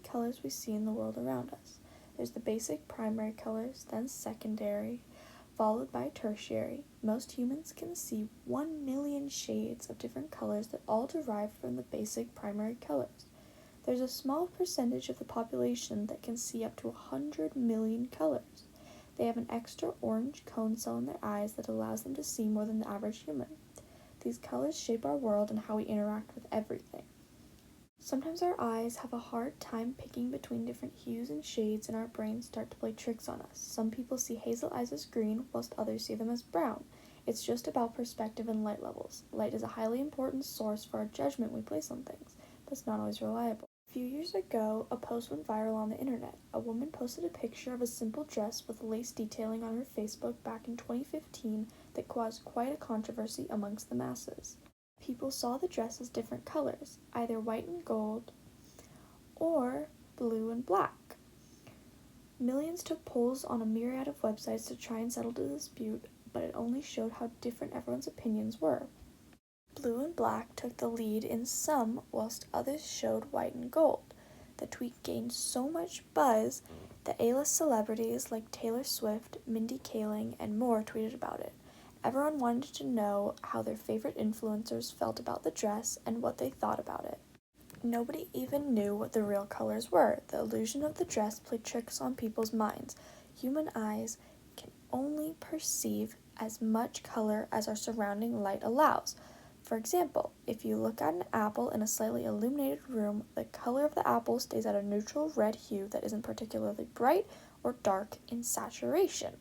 colors we see in the world around us. There's the basic primary colors, then secondary, followed by tertiary. Most humans can see 1 million shades of different colors that all derive from the basic primary colors. There's a small percentage of the population that can see up to 100 million colors. They have an extra orange cone cell in their eyes that allows them to see more than the average human. These colors shape our world and how we interact with everything. Sometimes our eyes have a hard time picking between different hues and shades, and our brains start to play tricks on us. Some people see hazel eyes as green, whilst others see them as brown. It's just about perspective and light levels. Light is a highly important source for our judgment we place on things, but it's not always reliable. A few years ago, a post went viral on the internet. A woman posted a picture of a simple dress with lace detailing on her Facebook back in 2015 that caused quite a controversy amongst the masses. People saw the dress as different colors, either white and gold or blue and black. Millions took polls on a myriad of websites to try and settle the dispute, but it only showed how different everyone's opinions were. Blue and black took the lead in some, whilst others showed white and gold. The tweet gained so much buzz that A-list celebrities like Taylor Swift, Mindy Kaling, and more tweeted about it. Everyone wanted to know how their favorite influencers felt about the dress and what they thought about it. Nobody even knew what the real colors were. The illusion of the dress played tricks on people's minds. Human eyes can only perceive as much color as our surrounding light allows. For example, if you look at an apple in a slightly illuminated room, the color of the apple stays at a neutral red hue that isn't particularly bright or dark in saturation.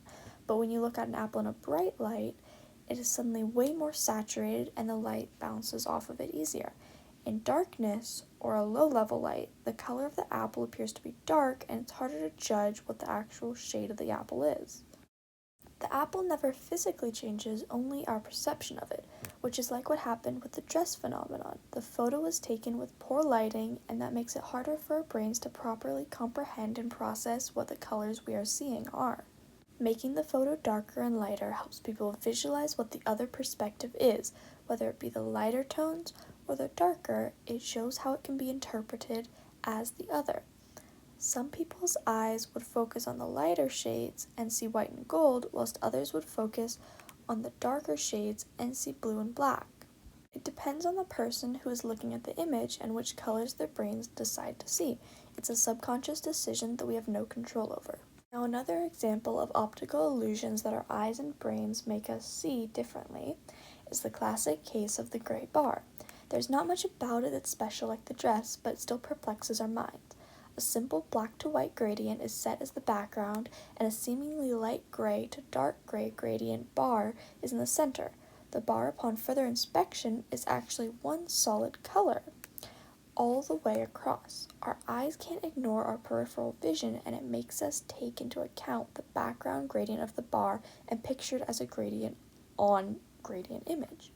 But when you look at an apple in a bright light, it is suddenly way more saturated and the light bounces off of it easier. In darkness, or a low-level light, the color of the apple appears to be dark and it's harder to judge what the actual shade of the apple is. The apple never physically changes, only our perception of it, which is like what happened with the dress phenomenon. The photo was taken with poor lighting, and that makes it harder for our brains to properly comprehend and process what the colors we are seeing are. Making the photo darker and lighter helps people visualize what the other perspective is, whether it be the lighter tones or the darker. It shows how it can be interpreted as the other. Some people's eyes would focus on the lighter shades and see white and gold, whilst others would focus on the darker shades and see blue and black. It depends on the person who is looking at the image and which colors their brains decide to see. It's a subconscious decision that we have no control over. Now, another example of optical illusions that our eyes and brains make us see differently is the classic case of the gray bar. There's not much about it that's special like the dress, but it still perplexes our minds. A simple black to white gradient is set as the background, and a seemingly light gray to dark gray gradient bar is in the center. The bar, upon further inspection, is actually one solid color all the way across. Our eyes can't ignore our peripheral vision, and it makes us take into account the background gradient of the bar and picture it as a gradient on gradient image.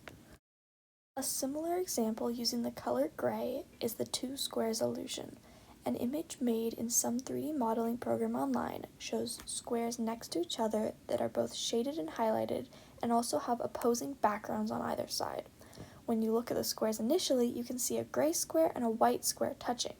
A similar example using the color gray is the two squares illusion. An image made in some 3D modeling program online shows squares next to each other that are both shaded and highlighted and also have opposing backgrounds on either side. When you look at the squares initially, you can see a gray square and a white square touching,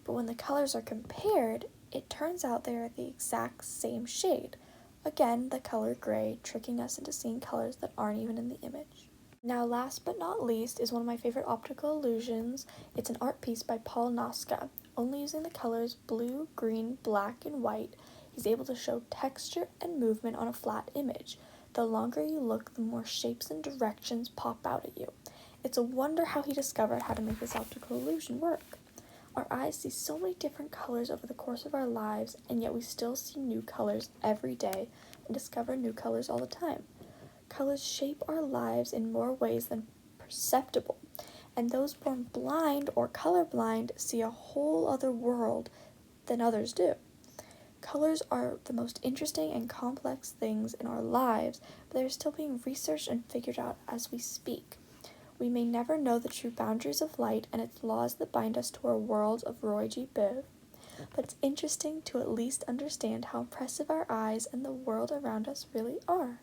but when the colors are compared, it turns out they are the exact same shade. Again, the color gray tricking us into seeing colors that aren't even in the image. Now, last but not least is one of my favorite optical illusions. It's an art piece by Paul Noska. Only using the colors blue, green, black, and white, he's able to show texture and movement on a flat image. The longer you look, the more shapes and directions pop out at you. It's a wonder how he discovered how to make this optical illusion work. Our eyes see so many different colors over the course of our lives, and yet we still see new colors every day and discover new colors all the time. Colors shape our lives in more ways than perceptible, and those born blind or colorblind see a whole other world than others do. Colors are the most interesting and complex things in our lives, but they're still being researched and figured out as we speak. We may never know the true boundaries of light and its laws that bind us to our world of Roy G. Biv, but it's interesting to at least understand how impressive our eyes and the world around us really are.